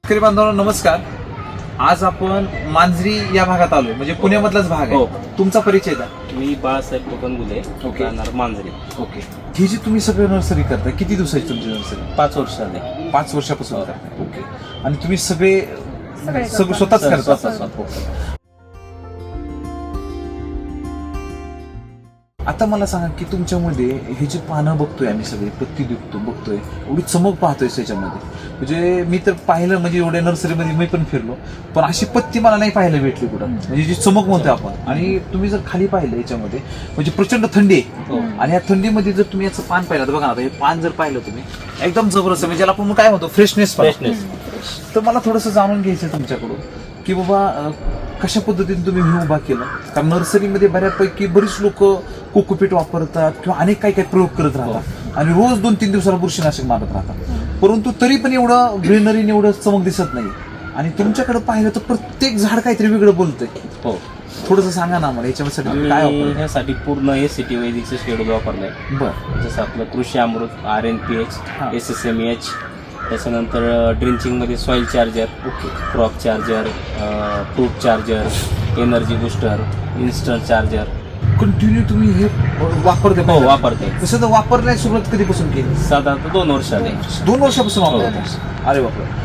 शेतकरी बांधवांनो नमस्कार. आज आपण मांजरी या भागात आलोय, म्हणजे पुण्यामधलाच भाग आहे. हो. तुमचा परिचय द्या. मी बाळासाहेब कोकण गुले, ओके. राहणार मांजरी. ओके. ही जी तुम्ही सगळं नर्सरी करताय, किती दिवसाची तुमची नर्सरी? 5 वर्ष झाले. 5 वर्षापासून हो. करताय. ओके. आणि तुम्ही सगळे स्वतःच करता? स्वतः. आता मला सांगा की तुमच्यामध्ये हे जे पानं बघतोय आम्ही सगळे, पत्ती बघतोय, एवढी चमक पाहतोय त्याच्यामध्ये. म्हणजे मी तर पाहिलं, म्हणजे एवढ्या नर्सरीमध्ये मी पण फिरलो, पण अशी पत्ती मला नाही पाहायला भेटली कुठं. म्हणजे जी चमक म्हणतोय आपण. आणि तुम्ही जर खाली पाहिलं याच्यामध्ये, म्हणजे प्रचंड थंडी आहे. आणि या थंडीमध्ये जर तुम्ही याचं पान पाहिलं तर बघा ना, हे पान जर पाहिलं तुम्ही एकदम जबरदस्त, म्हणजे ज्याला आपण काय म्हणतो फ्रेशनेस. तर मला थोडंसं जाणून घ्यायचं तुमच्याकडून की बाबा कशा पद्धतीने तुम्ही हे उभा केलं. कारण नर्सरीमध्ये बऱ्यापैकी बरीच लोक कोकोपीट वापरतात किंवा अनेक काही प्रयोग करत राहतात आणि रोज 2-3 दिवसाला बुरशीनाशक मारत राहतात, परंतु तरी पण एवढं ग्रीनरी एवढं चमक दिसत नाही. आणि तुमच्याकडे पाहिलं तर प्रत्येक झाड काहीतरी वेगळं बोलतंय. हो. थोडंसं सांगा ना मला याच्यासाठी काय वापरलं. ह्यासाठी पूर्ण एसीटी वैदिकचं शेड्यूल वापरलंय. बरं. जसं आपलं कृषी अमृत, RNPH, SSMH, त्याच्यानंतर ड्रिंचिंग मध्ये soil charger, crop charger, fruit charger, energy booster, instant charger. Continue तुम्ही हे वापरते? हो, वापरते. तसं तर वापरण्याची सुरुवात कधीपासून केली? साधारणतः 2 वर्ष झाले. 2 वर्षापासून वापरत? अरे बापरे.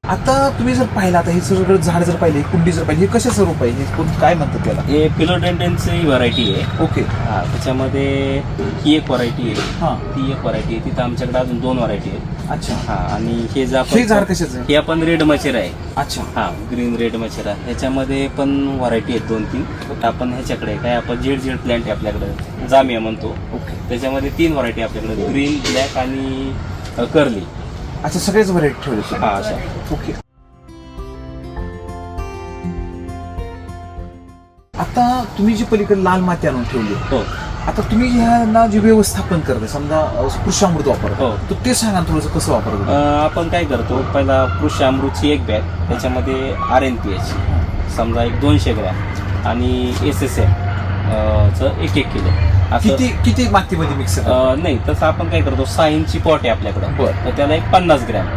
आता तुम्ही जर पाहिलं, आता हे सगळं झाड जर पाहिले, कुंडी जर पाहिली, हे कशाचं रूप आहे? हे काय म्हणतात त्याला? हे फिलोडेंड्रनची व्हरायटी आहे. ओके. हा, त्याच्यामध्ये ही एक व्हरायटी आहे. हा. ती एक व्हरायटी आहे. तिथं आमच्याकडे अजून 2 व्हरायटी आहेत. अच्छा. हा. आणि हे हे झाड कशाचं आहे? हे आपण रेड मचेरा आहे. अच्छा. हा, ग्रीन रेड मचेरा. ह्याच्यामध्ये पण व्हरायटी आहेत 2-3. आपण ह्याच्याकडे काय, आपण जेड प्लांट आहे आपल्याकडे, जामिया म्हणतो. ओके. त्याच्यामध्ये 3 व्हरायटी आपल्याकडे, ग्रीन, ब्लॅक आणि कर्ली. अच्छा, सगळेच व्हरायटी ठेवले? हा, अशा. ओके. आता तुम्ही जी पलीकडे लाल माती आणून ठेवली, हो. आता तुम्ही ह्यांना जे व्यवस्थापन करता, समजा कृषी वापरतो, हो. तर ते सांगा थोडंसं कसं वापरतो. आपण काय करतो, पहिला कृषी अमृतची एक बॅग, त्याच्यामध्ये RNPH समजा एक 200 ग्रॅम आणि SSM चं 1 किलो. किती मातीमध्ये मिक्स? नाही, तसं आपण काय करतो, 6 इंची पॉट आहे आपल्याकडं. बरं. तर त्याला एक 50 ग्रॅम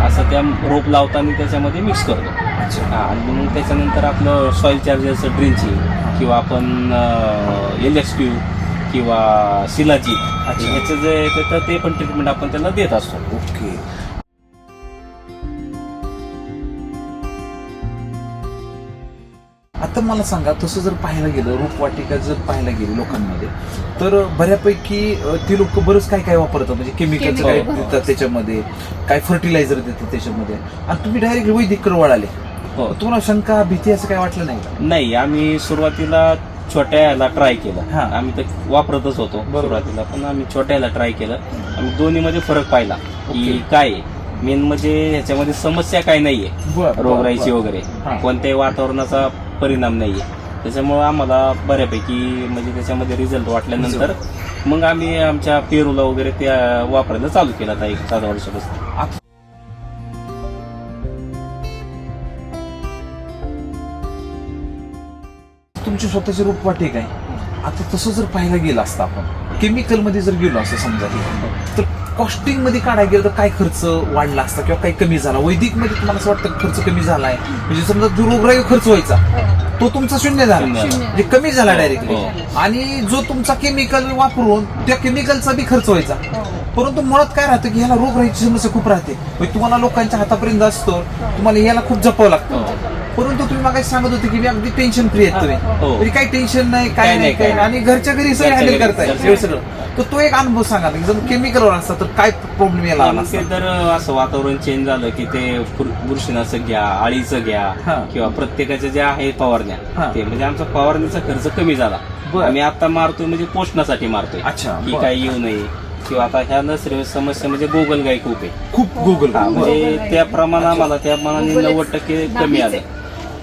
असं त्या रोप लावताना त्याच्यामध्ये मिक्स करतो. अच्छा. आणि मग त्याच्यानंतर आपलं सॉइल चार्जरचं ड्रिंचिंग किंवा आपण LX2 किंवा शिलाजीत, ह्याचं जे येतं ते पण ट्रीटमेंट आपण त्याला देत असतो. ओके. आता मला सांगा, तसं जर पाहायला गेलं, रोपवाटिका जर पाहायला गेली लोकांमध्ये, तर बऱ्यापैकी ती लोक बरंच काय वापरतात, म्हणजे केमिकलचं काय देतात त्याच्यामध्ये, काय फर्टिलायझर देतात त्याच्यामध्ये, आणि तुम्ही डायरेक्ट वैदिककडे वळाले. हो. तुम्हाला शंका, भीती असं काय वाटलं नाही का? नाही, आम्ही सुरुवातीला छोट्याला ट्राय केलं. हा. आम्ही तर वापरतच होतो सुरुवातीला, पण आम्ही छोट्याला ट्राय केलं. आम्ही दोन्हीमध्ये फरक पाहिला की काय मेन म्हणजे ह्याच्यामध्ये समस्या काय नाहीये, रोगराईची वगैरे कोणत्याही वातावरणाचा परिणाम नाहीये. त्याच्यामुळे आम्हाला बऱ्यापैकी म्हणजे त्याच्यामध्ये रिझल्ट वाटल्यानंतर मग आम्ही आमच्या पेरूला वगैरे ते वापरायला चालू केलं आता 1-4 वर्षापासून. तुमची स्वतःची रोपवाटिका आहे. आता तसं जर पाहायला गेलं असतं, आपण केमिकल मध्ये जर गेलो असं समजा, तर कॉस्टिंग मध्ये काढायला गेलं तर काय खर्च वाढला असता किंवा काही कमी झाला? वैदिक मध्ये तुम्हाला असं वाटतं खर्च कमी झालाय? म्हणजे समजा जो रोगराई खर्च व्हायचा तो तुमचा 0 झाला, म्हणजे कमी झाला डायरेक्टली. आणि जो तुमचा केमिकल वापरून त्या केमिकलचा बी खर्च व्हायचा, परंतु मुळात काय राहतं की ह्याला रोगराईची समस्या खूप राहते. तुम्हाला लोकांच्या हातापर्यंत असतो, तुम्हाला याला खूप जपावं लागतं. परंतु तुम्ही मागे सांगत होते की मी अगदी टेन्शन फ्री आहेत तुम्ही, म्हणजे काही टेन्शन नाही, काय नाही, काही नाही, आणि घरच्या घरी सगळं हँडल करताय सगळं. तर तो एक अनुभव सांगा की जर केमिकलवर असता तर काय प्रॉब्लेम यायला आला असता? तर असं वातावरण चेंज झालं की ते बुरशीनाशक घ्या, आळीचं घ्या, किंवा प्रत्येकाच्या ज्या आहे फवारण्या, ते म्हणजे आमचा फवारणीचा खर्च कमी झाला. आम्ही आता मारतोय म्हणजे पोषणासाठी मारतोय, की काही येऊ नये. किंवा आता ह्या नसरे समस्या म्हणजे गोगलगाई खूप आहे, खूप गोगल, म्हणजे त्या प्रमाणात आम्हाला त्या मानाने 90% कमी आलं.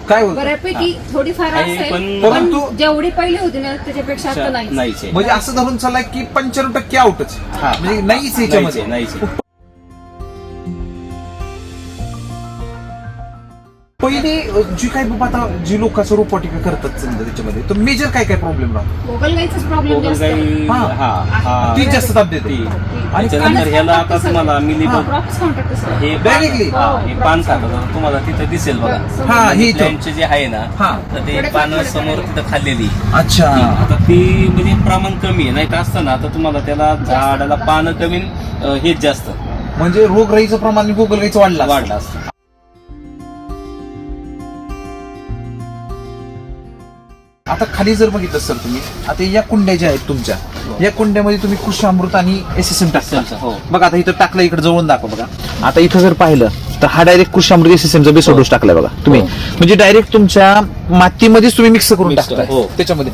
काय होतं? बऱ्यापैकी थोडीफार आहे, असेल, पण परंतु जेवढी पहिली होती ना त्याच्यापेक्षा आता नाही. नाहीच आहे. म्हणजे असं धरून चला की 95% आउटच, म्हणजे नाहीच याच्यामध्ये. नाहीच. पहिली जी काय बाबा आता जी लोकांचं रोपवाटिका करतात समजा त्याच्यामध्ये तर मेजर काय काय प्रॉब्लेम राहतो? गोगलगाईचाच प्रॉब्लेम जास्त आहे. गोगलगाई ती जास्त ताप देते आणि त्याच्यानंतर ह्याला आता तुम्हाला मिलीबग क्रॉप्स कॉन्ट्रॅक्ट सर. हे Directly? हे पान खातं तुम्हाला तिथं दिसेल बघा. हा हे इथं. प्लॅन्टचे जे आहे ना हा. तर ते पानं समोर तिथं खाल्लेली. अच्छा आता ती म्हणजे प्रमाण कमी आहे, नाही तर असतं ना आता तुम्हाला त्याला झाडाला पानं कमी हेच जास्त म्हणजे रोगराईचं प्रमाण गोगलगाईचं वाढलं असतं. आता खाली जर बघितलं सर तुम्ही आता या कुंड्या ज्या आहेत तुमच्या या कुंड्यामध्ये तुम्ही कृषी अमृत आणि SSM टाकता. हो. बघा आता इथं टाकलं इकडे जवळून दाखव बघा. आता इथं जर पाहिलं तर हा डायरेक्ट कृषी अमृत SSMचा बेस डोस टाकलाय बघा तुम्ही. म्हणजे डायरेक्ट तुमच्या मातीमध्येच तुम्ही मिक्स करून Mix टाकताय हो. त्याच्यामध्ये.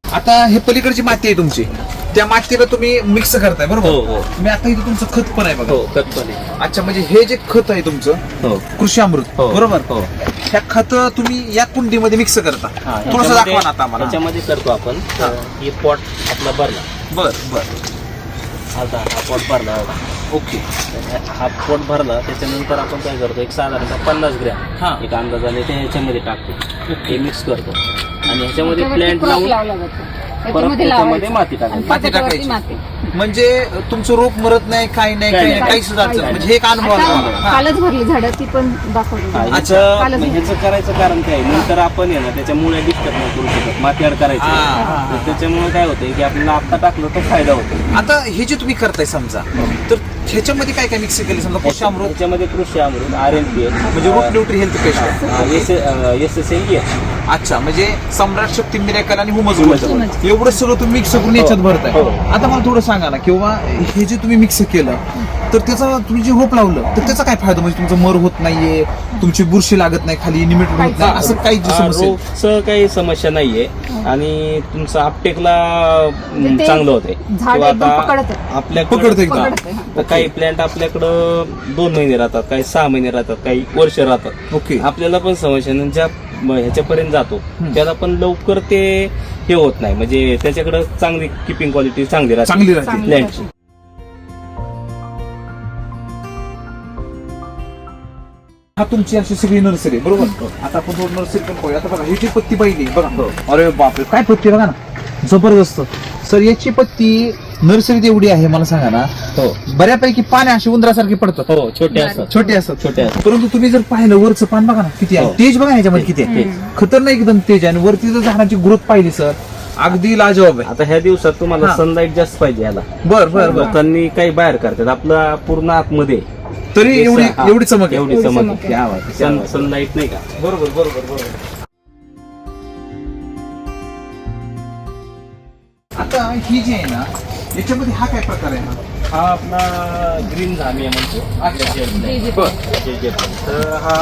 आता हे पलीकडची माती आहे तुमची त्या मातीला तुम्ही मिक्स करताय बरोबर. हो, हो. मी आता इथे तुमचं खत पण आहे बघा. हो कटपणे. अच्छा म्हणजे हे जे खत आहे तुमचं हो कृषी अमृत हो. बरोबर. हो. ह्या खत तुम्ही या कुंडीमध्ये मिक्स करता. थोडस दाखवा ना आता आम्हाला. त्याच्यामध्ये करतो आपण ही पॉट आपला भरला. बर बर आता हा पॉट भरला होता. ओके हा पोट भरला त्याच्यानंतर आपण काय करतो एक साधारणतः 50 हा. ग्रॅम एक अंदाजाने ते ह्याच्यामध्ये टाकतो. हे मिक्स करतो आणि ह्याच्यामध्ये त्यावरती प्लॅन्ट crop लावून लावला जातो. परत त्याच्यामध्ये त्याच्यामध्ये लावायचं. माती आणि टाकायची. माती त्याच्यावरती टाकायची. माती. म्हणजे तुमचं रोप मरत नाही काही नाही काही नाही काही सुद्धा अडचण नाही. म्हणजे हे एक अनुभव आला मला. आता हा. कालच भरली झाडं ती पण दाखवली. ह्याचं करायचं कारण काय आहे? नंतर आपण आहे ना त्याच्या मुळे डिस्टर्ब नाही करू शकत माती आड करायचं हा. तर त्याच्यामुळे काय होतं की आपल्याला आत्ता टाकलं तर फायदा होतो. आता हे जे तुम्ही करताय समजा तर ह्याच्यामध्ये काय काय मिक्स केलं समजा कृषी अमृत त्याच्यामध्ये कृषी अमृत RNPH म्हणजे root nutri health paste. SSL अच्छा म्हणजे सम्राट शक्ती मिरॅकल आणि हुमस हुमस. एवढं सगळं तुम्ही मिक्स करून याच्यात भरताय. हो. आता मला थोडं सांगा ना किंवा हे जे तुम्ही मिक्स केलं तर त्याचा तुम्ही जे रोप लावलं तर त्याचा काय फायदा म्हणजे तुमचं मर होत नाहीये तुमची बुरशी लागत नाही खाली निमिट होत नाही असं काही जी समस्या आहे? रोगचं काही समस्या नाहीये आणि तुमचं अपटेकला म्हणजे ते चांगलं होतंय. झाड किंवा एकदम आता पकडतं. पकडतं आपल्याकडे एकदम. पकडतं, हा. तर काही प्लॅन्ट आपल्याकडं 2 महिने राहतात काही 6 महिने राहतात काही वर्ष राहतात. ओके आपल्याला पण समस्या नाही. ज्या ह्याच्यापर्यंत जातो त्याला पण लवकर ते हे होत नाही म्हणजे त्याच्याकडे चांगली किपिंग क्वालिटी चांगली चांगली राहते. प्लॅन्टची. हा तुमची अशी सगळी नर्सरी बरोबर. आता आपण थोडं नर्सरी पण पाहूया. आता बघा ही जी पत्ती पाहिली बघा. अरे बापरे काय पत्ती बघा ना जबरदस्त. सर याची पत्ती नर्सरीत एवढी आहे मला सांगा ना. हो बऱ्यापैकी पाने अशी उंदरासारखी पडतात. हो छोटे असतात. छोटे असतात छोटे असतात. परंतु तुम्ही जर पाहिलं वरचं पान बघा ना किती आहे. हो. तेज बघा ना याच्यामध्ये किती आहे. खतरनाक एकदम तेज आहे. आणि वरती जर झाडाची ग्रोथ पाहिली सर अगदी लाजवाब आहे. आता ह्या दिवसात तुम्हाला हा. सनलाईट जास्त पाहिजे याला. बर बर बर लोकांनी काही बाहेर करतात आपला पूर्ण आतमध्ये तरी एवढी हा. एवढी चमक आहे. एवढी चमक चमक आहे. क्या बात आहे, क्या बात आहे. सनलाईट नाही का. बरोबर बरोबर बरोबर. आता ही जी आहे ना याच्यामध्ये हा काय प्रकार आहे हा? हा आपला ग्रीन झामिया म्हणतो. जे- बर. तर हा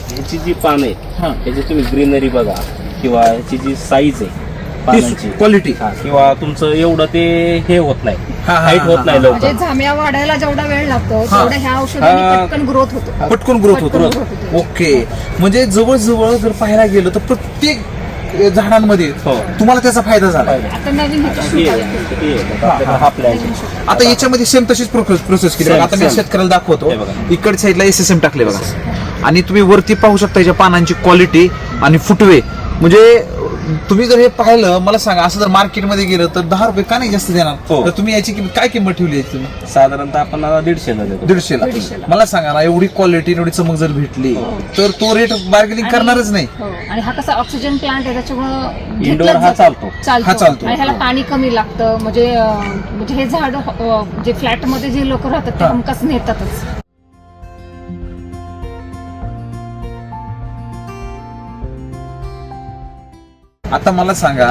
ह्याची जी पानं आहेत हा. ह्याची तुम्ही ग्रीनरी बघा किंवा ह्याची जी साईज आहे पानांची क्वालिटी हा, किंवा तुमचं एवढं ते हे होत नाही हा, हा, हाईट हा, होत हा, नाही हा. म्हणजे लवकर. झाम्या वाढायला जेवढा वेळ लागतो हा. तेवढ्या ह्या औषधांनी हा. पटकन ग्रोथ होतो. पटकन ग्रोथ होतो. पटकन growth होते. ओके म्हणजे जवळजवळ जर पाहायला गेलं तर प्रत्येक झाडांमध्ये हो. तुम्हाला त्याचा फायदा झाला. आता नवीन ह्याची हे shoot आहे, आली. हे आहे. आपल्याकडे हा plant आहे. आता याच्यामध्ये सेम तशीच प्रोसेस केली बघा. आता मी Same. शेतकऱ्याला दाखवतो. हे बघा. इकडच्या साईडला SSM टाकले बघा आणि तुम्ही वरती पाहू शकता याच्या पानांची क्वालिटी आणि फुटवे. म्हणजे तुम्ही जर हे पाहिलं मला सांगा असं जर मार्केटमध्ये गेलं तर 10 रुपये का नाही जास्त देणार. हो. तर तुम्ही याची काय किंमत ठेवली आहे तुम्ही? साधारणतः आपण आता 150 ला देतो. 150ला. 150ला. मला सांगा ना एवढी क्वालिटी एवढी चमक जर भेटली तर तो रेट बार्गेनिंग आणि- करणारच नाही. हो. आणि हा कसा ऑक्सिजन प्लांट आहे त्याच्यामुळे Indoor घेतलाच हा जातो. चालतो. हा चालतो. आणि ह्याला पाणी कमी लागतं म्हणजे हे झाड जे फ्लॅट मध्ये जे लोक राहतात ते हा. हमखास नेतातच. आता मला सांगा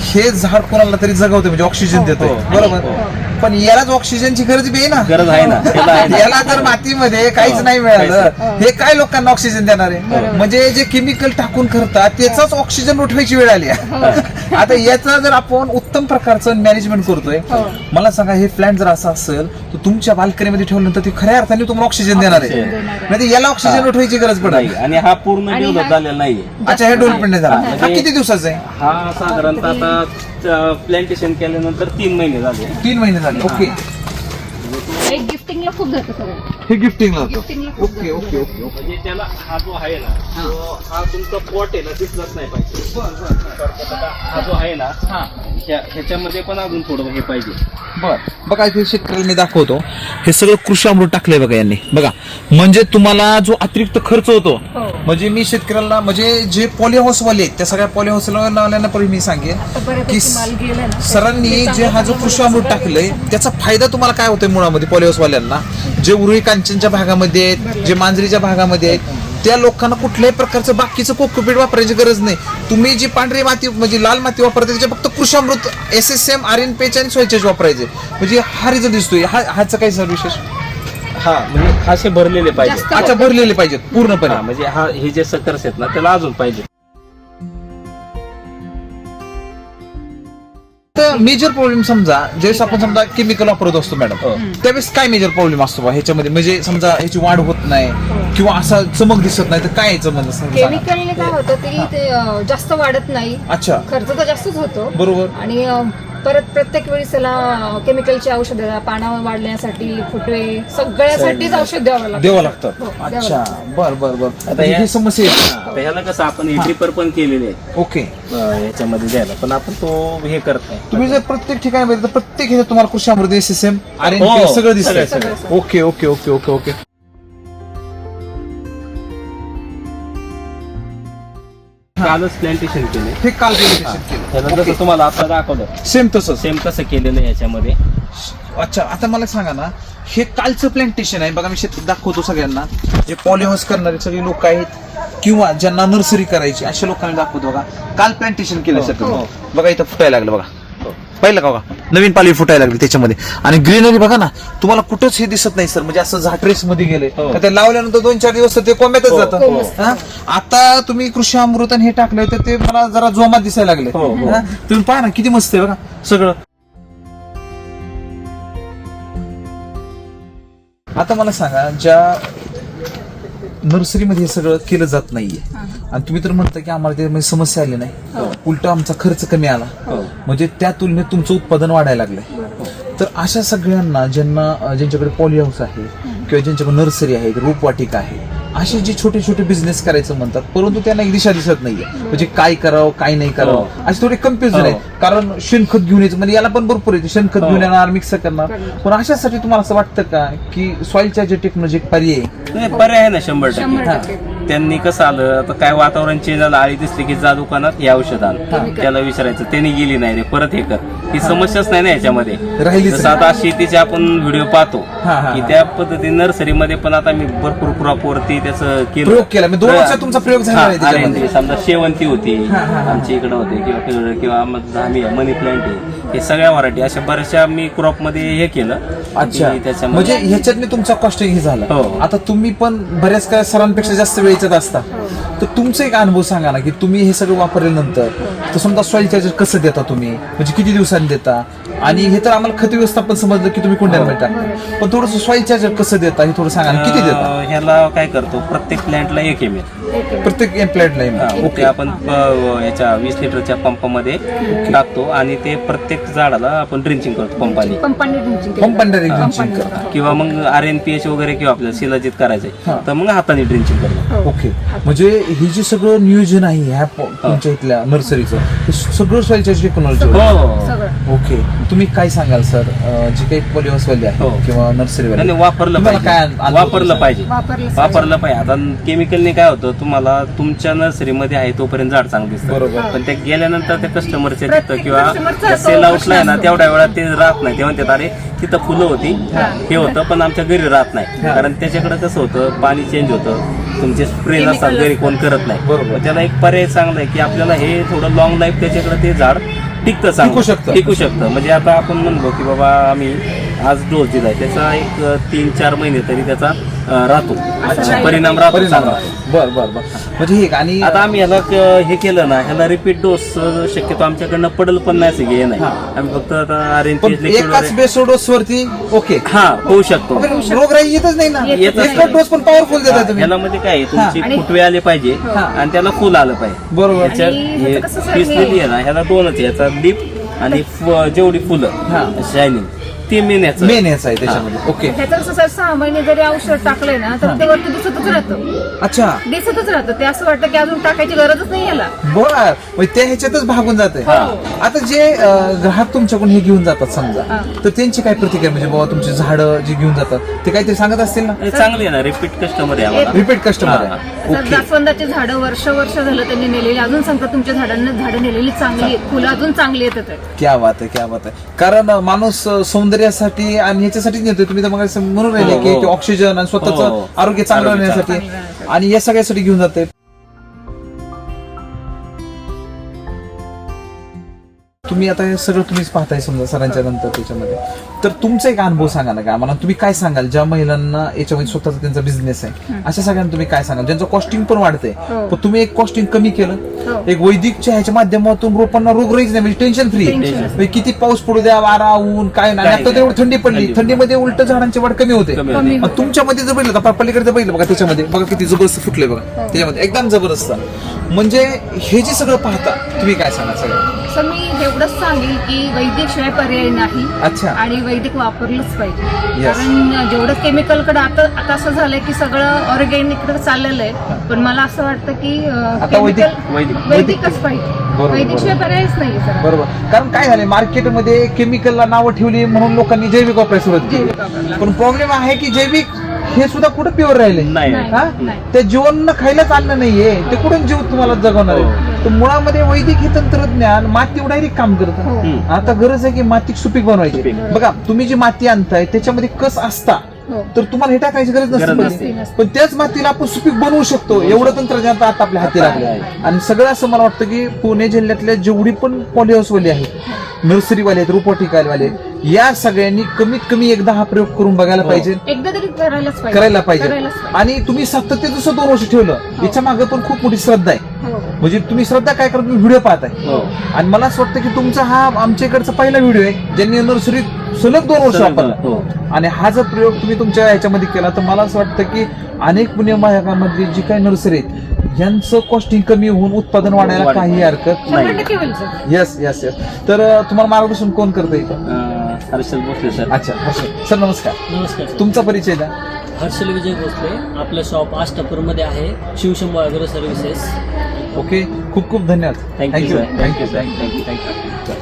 हे झाड कोणाला तरी जगवते म्हणजे ऑक्सिजन हो, देतोय हो. बरोबर. हो. पण यालाच ऑक्सिजनची गरज बी आहे ना. गरज आहे ना त्याला आहे ना. याला जर मातीमध्ये काहीच नाही मिळालं हे काय लोकांना ऑक्सिजन देणार आहे. बरोबर. म्हणजे जे केमिकल टाकून करतात त्याचाच ऑक्सिजन उठवायची वेळ आली आहे. आता याचा जर आपण उत्तम प्रकारचं मॅनेजमेंट करतोय हो. मला सांगा हे प्लॅन्ट जर असं असेल तर तुमच्या बाल्कनीमध्ये ठेवल्यानंतर ते खऱ्या अर्थाने तुम्हाला ऑक्सिजन देणार आहे. Oxygen देणार आहे. म्हणजे याला ऑक्सिजन उठवायची गरज पडत नाही आणि हा पूर्ण आणि डेव्हलप हा- झालेला नाहीये. अच्छा हे डेव्हलपमेंट नाही झाला. हा. हा किती दिवसाचा आहे? हा साधारणतः आता प्लॅन्टेशन केल्यानंतर 3 महिने झाले. 3 महिने झाले. ओके एक गिफ्टिंग गिफ्टिंगला खूप जातं सगळं. हे गिफ्टिंगला होतं. गिफ्टिंगला खूप ओके जातं. Okay okay okay. म्हणजे त्याला हा जो आहे ना हा तुमचा पॉट आहे ना दिसलाच नाही पाहिजे. हा जो आहे ना ह्याच्यामध्ये पण अजून थोडं हे पाहिजे. बर बघा इथे शेतकऱ्याला मी दाखवतो. हे सगळं कृषी अमृत टाकलंय बघा यांनी. बघा म्हणजे तुम्हाला जो अतिरिक्त खर्च होतो हो. म्हणजे मी शेतकऱ्याला म्हणजे जे पॉली हाऊस वाले आहेत त्या सगळ्या पॉली हाऊस वाल्यांना पण मी सांगेन आता की बऱ्यापैकी माल गेला ना. सरांनी जे हा जो कृषी अमृत टाकलंय त्याचा फायदा तुम्हाला काय होतोय मुळामध्ये पॉली हाऊस वाल्यांना जे उरुळी कांचनच्या भागामध्ये आहेत जे मांजरीच्या भागामध्ये आहेत त्या लोकांना कुठल्याही प्रकारचं बाकीचं कोकोपीट वापरायची गरज नाही. तुम्ही जी पांढरी माती म्हणजे लाल माती वापरता त्याच्या फक्त कृषामृत SSM RN पेच आणि सोयचेच वापरायचे म्हणजे हा रिझल्ट दिसतोय. ह्याचं काय सर विशेष? हा म्हणजे असे भरलेले पाहिजे. जास्त अच्छा भरलेले पाहिजेत पूर्णपणे. म्हणजे हा हे जे सकर्स आहेत ना त्याला अजून पाहिजे. तर मेजर प्रॉब्लेम समजा ज्यावेळेस आपण समजा केमिकल वापरत असतो मॅडम त्यावेळेस काय मेजर प्रॉब्लेम असतो बा ह्याच्यामध्ये म्हणजे समजा ह्याची वाढ होत नाही किंवा असा चमक दिसत नाही तर काय याचं म्हणजे सांगा. केमिकलने काय होतं की ते जास्त वाढत नाही. अच्छा खर्च तर जास्तच होतो. बरोबर. आणि परत प्रत्येक वेळेस त्याला केमिकलची औषधं पानावर वाढण्यासाठी फुटवे सगळ्यासाठीच औषध द्यावं लागतं. हो, द्यावं अच्छा बर बर बर. आता ही समस्या आहे. आता ह्याला कसं आपण ड्रिपर पण केलेले आहे ओके ह्याच्यामध्ये द्यायला पण आपण तो हे करत नाही. तुम्ही जर प्रत्येक ठिकाणी बघितलं तर प्रत्येक ह्याच्यात तुम्हाला कृषी अमृत SSM RN हो, सगळं सगळं, दिसतंय. सगळं. Okay okay okay okay okay. कालच प्लांटेशन केले. हे काल केलं त्याला जसं तुम्हाला आता दाखवलं सेम तसंच. सेम तसं केलेलं आहे याच्यामध्ये. अच्छा आता मला सांगा ना हे कालचं प्लांटेशन आहे बघा मी शेतात दाखवतो सगळ्यांना जे पॉली हाऊस करणारे सगळे लोक आहेत किंवा ज्यांना नर्सरी करायची अशा लोकांना दाखवतो बघा काल प्लांटेशन केलं सगळं. बघा इथं फुटायला लागलं बघा पाहिलं का बघा नवीन पालवी फुटायला लागली त्याच्यामध्ये आणि ग्रीनरी बघा ना तुम्हाला कुठंच हे दिसत नाही सर म्हणजे असं झाट्रेस मध्ये गेले ते लावल्यानंतर 2-4 दिवस ते कोंब्यातच जातं. हा? आता तुम्ही कृषी अमृत आणि हे टाकलंय तर ते मला जरा जोमात दिसायला लागले. हा? तुम्ही पहा ना किती मस्त आहे बघा सगळं. आता मला सांगा ज्या नर्सरीमध्ये हे सगळं केलं जात नाहीये आणि तुम्ही तर म्हणता की आम्हाला त्यामध्ये समस्या आली नाही उलट आमचा खर्च कमी आला म्हणजे त्या तुलनेत तुमचं उत्पादन वाढायला लागलंय. तर अशा सगळ्यांना ज्यांच्याकडे पॉली हाऊस आहे किंवा ज्यांच्याकडे नर्सरी आहे रोपवाटिका आहे असे जे छोटे छोटे बिझनेस करायचं म्हणतात परंतु त्यांना एक दिशा दिसत नाहीये म्हणजे काय करावं काय नाही करावं असे थोडे कन्फ्युजन आहे. कारण शेणखत घेऊन यायचं म्हणजे याला पण भरपूर येते शेणखत घेऊन येणार मिक्स करणार पण अशासाठी तुम्हाला असं वाटतं का की सॉइलच्या जे टेक्नॉलॉजी पर्याय पर्याय आहे ना 100%. त्यांनी कसं आलं आता काय वातावरण चेंज झालं आळी दिसली की जा दुकानात हे औषध आण त्याला विचारायचं त्यांनी गेली नाही रे परत हे कर ही समस्याच नाही ना याच्यामध्ये राहिलीच जसं आता शेतीचे आपण व्हिडिओ पाहतो की त्या पद्धतीने नर्सरीमध्ये पण आता मी भरपूर क्रॉप वरती त्याचं प्रयोग केला म्हणजे 2 वर्षात तुमचा प्रयोग झाला आहे त्याच्यामध्ये. समजा शेवंती होती आमच्या इकडे होते किंवा मनी प्लांट आहे हे सगळ्या व्हरायटी अशा बऱ्याचशा मी क्रॉप मध्ये हे केलं. अच्छा त्याच्यामध्ये म्हणजे ह्याच्यात तुमचा कॉस्टिंग हे झाला. आता तुम्ही पण बऱ्याच काय सरांपेक्षा जास्त वेळेच्यात असता तर तुमचा एक अनुभव सांगा ना की तुम्ही हे सगळं वापरल्यानंतर तर समजा सॉइल चार्जर कसं देता तुम्ही म्हणजे किती दिवसांनी देता आणि हे तर आम्हाला खत व्यवस्थापन समजलं की तुम्ही कोणत्या टाकता पण थोडंसं सॉइल चार्जर कसं देता हे थोडं सांगा ना किती देता. ह्याला काय करतो प्रत्येक प्लांटला 1 ml प्रत्येक एम्प्लॉयडला. ओके आपण याच्या 20 लिटरच्या पंपामध्ये टाकतो आणि ते प्रत्येक झाडाला आपण ड्रिंचिंग करतो पंपाने पंपाने किंवा मग RNPH वगैरे किंवा आपल्याला शिलाजीत करायचंय तर मग हाताने ड्रिंचिंग करतो. ओके म्हणजे हे जे सगळं नियोजन आहे ह्या तुमच्या इथल्या नर्सरीचं हे सगळं सॉइल चार्जर टेक्नॉलॉजी. ओके तुम्ही काय सांगाल सर जे काही पॉली हाऊसवाले आहे किंवा नर्सरीवाले वापरलं पाहिजे वापरलं पाहिजे. आता केमिकलने काय होतं तुम्हाला तुमच्या नर्सरीमध्ये आहे तोपर्यंत झाड चांगलं दिसतं पण ते गेल्यानंतर त्या कस्टमरच्या तिथं किंवा सेल आउटला आहे ना तेवढ्या वेळा ते राहत नाही ते म्हणतात अरे तिथं फुलं होती हे होतं पण आमच्या घरी राहत नाही कारण त्याच्याकडे कसं होतं पाणी चेंज होतं तुमचे स्प्रे नसतात घरी कोण करत नाही बरोबर. त्याला एक पर्याय चांगला आहे की आपल्याला हे थोडं लॉंग लाईफ त्याच्याकडे ते झाड टिकू शकतं म्हणजे आता आपण म्हणलो की बाबा आम्ही आज डोस दिलाय त्याचा एक 3-4 महिने तरी त्याचा राहतो परिणाम राहतो. बर म्हणजे हे आणि आता आम्ही ह्याला हे केलं ना ह्याला रिपीट डोस शक्यतो आमच्याकडनं पडल पण नाही असं घे नाही आम्ही फक्त आता एकाच बेसो डोस वरती ओके होऊ शकतो रोगराई येतच नाही ना एकच डोस पण पॉवरफुल देता तुम्ही. ह्याला मध्ये काय तुमची फुटवे आले पाहिजे आणि त्याला फुल आलं पाहिजे बरोबर. पिसलेली आहे ना ह्याला 2च याचा लिप आणि जेवढी फुलं शायनिंग ते मेन याचं मेन याचं आहे त्याच्यामध्ये. ओके, ह्याचं कसं सर 6 महिने जरी औषध टाकलंय ना तर ते वरती दिसतच राहतं, अच्छा दिसतच राहतं. ते असं वाटतं की अजून टाकायची गरजच नाही याला. बर, ते ह्याच्यातच भागून जाते. आता जे ग्राहक तुमच्याकडून हे घेऊन जातात समजा, तर त्यांची काय प्रतिक्रिया, म्हणजे बाबा तुमची झाडं जी घेऊन जातात ते काहीतरी सांगत असतील ना? चांगली आहे ना, रिपीट कस्टमर आहे आम्हाला. रिपीट कस्टमर आहे. तर जास्वंदाची झाडं वर्ष झालं त्यांनी नेलेली, अजून सांगतात तुमच्या झाडांना झाडं नेलेली चांगली आहेत, फुलं अजून चांगली येतात. क्या बात आहे, क्या बात आहे. कारण माणूस सौंदर्यासाठी आणि ह्याच्यासाठीच नेतोय. तुम्ही तर मग म्हणून राहिले की ऑक्सिजन आणि स्वतःचं आरोग्य चांगलं राहण्यासाठी आणि या सगळ्यासाठी घेऊन जाते. तुम्ही आता हे सगळं तुम्हीच पाहताय समजा सरांच्या नंतर त्याच्यामध्ये, तर तुमचा एक अनुभव सांगा ना का आम्हाला. तुम्ही काय सांगाल ज्या महिलांना याच्यामध्ये स्वतःचा त्यांचा बिझनेस आहे अशा सगळ्यांना तुम्ही काय सांगाल ज्यांचं कॉस्टिंग पण वाढतंय, पण तुम्ही एक कॉस्टिंग कमी केलं, एक वैदिकच्या ह्याच्या माध्यमातून रोपांना रोगराईच नाही, म्हणजे टेन्शन फ्री. किती पाऊस पडू द्या, वारा ऊन काय नाही, आता तर एवढी थंडी पडली, थंडीमध्ये उलट झाडांची वाढ कमी होते. तुमच्यामध्ये जर बघितलं, पलीकडे बघितलं बघा, त्याच्यामध्ये बघा किती जबरदस्त फुटले बघा, त्याच्यामध्ये एकदम जबरदस्त. म्हणजे हे जे सगळं पाहता तुम्ही काय सांगा सगळं? सर मी एवढंच सांगेल की वैदिक शिवाय पर्याय नाही. अच्छा. आणि वैदिक वापरलंच पाहिजे. Yes. कारण जेवढं केमिकलकडे आता असं झालंय की सगळं ऑर्गॅनिक चाललेलं आहे, पण मला असं वाटतं की वैदिकच पाहिजे. वैदिक शिवाय पर्यायच नाही सर. बरोबर, कारण काय झालंय मार्केटमध्ये केमिकलला नावं ठेवली म्हणून लोकांनी जैविक वापरायला सुरुवात केली, पण प्रॉब्लेम आहे की जैविक हे सुद्धा कुठं प्युअर राहिले नाही. ते जीवन खायलाच आणलं नाहीये, ते कुठून जीव तुम्हाला जगवणार आहे. तर मुळामध्ये वैदिक हे तंत्रज्ञान माती डायरेक्ट काम करतं. आता गरज आहे की माती सुपीक बनवायची. बघा तुम्ही जी माती आणताय त्याच्यामध्ये कस असता, तर तुम्हाला हे टाकायची गरज नसते, पण त्याच मातीला आपण सुपीक बनवू शकतो. एवढं तंत्रज्ञान आता आपल्या हाती लागलं आहे. आणि सगळं असं मला वाटतं की पुणे जिल्ह्यातल्या जेवढी पण पॉलीहाऊसवाले आहेत, नर्सरीवाले आहेत, रोपवाटिकावाले, या सगळ्यांनी कमीत कमी एकदा हा प्रयोग करून बघायला पाहिजे, एकदा तरी करायला पाहिजे. आणि तुम्ही सातत्य जसं 2 वर्ष ठेवलं, याच्या मागे पण खूप मोठी श्रद्धा आहे. म्हणजे तुम्ही श्रद्धा काय करता, तुम्ही व्हिडिओ पाहताय. आणि मला असं वाटतं की तुमचा हा आमच्या इकडचा पहिला व्हिडिओ आहे ज्यांनी नर्सरीत सलग 2 वर्ष वापरला. आणि हा जर प्रयोग तुम्ही तुमच्या ह्याच्यामध्ये केला तर मला असं वाटतं की अनेक पुणे भागामधली जी काही नर्सरी आहेत यांचं कॉस्टिंग कमी होऊन उत्पादन वाढायला काही हरकत नाही. Yes yes yes. तर तुम्हाला मार्गदर्शन कोण करतं इथं? हर्षल भोसले सर. अच्छा, हर्षल सर नमस्कार. नमस्कार. तुमचा परिचय द्या. हर्षल विजय भोसले. आपलं शॉप आष्टापूरमध्ये आहे, शिवशंभू ॲग्रो सर्व्हिसेस. ओके, खूप खूप धन्यवाद. Thank you thank you sir. Thank you thank you thank you.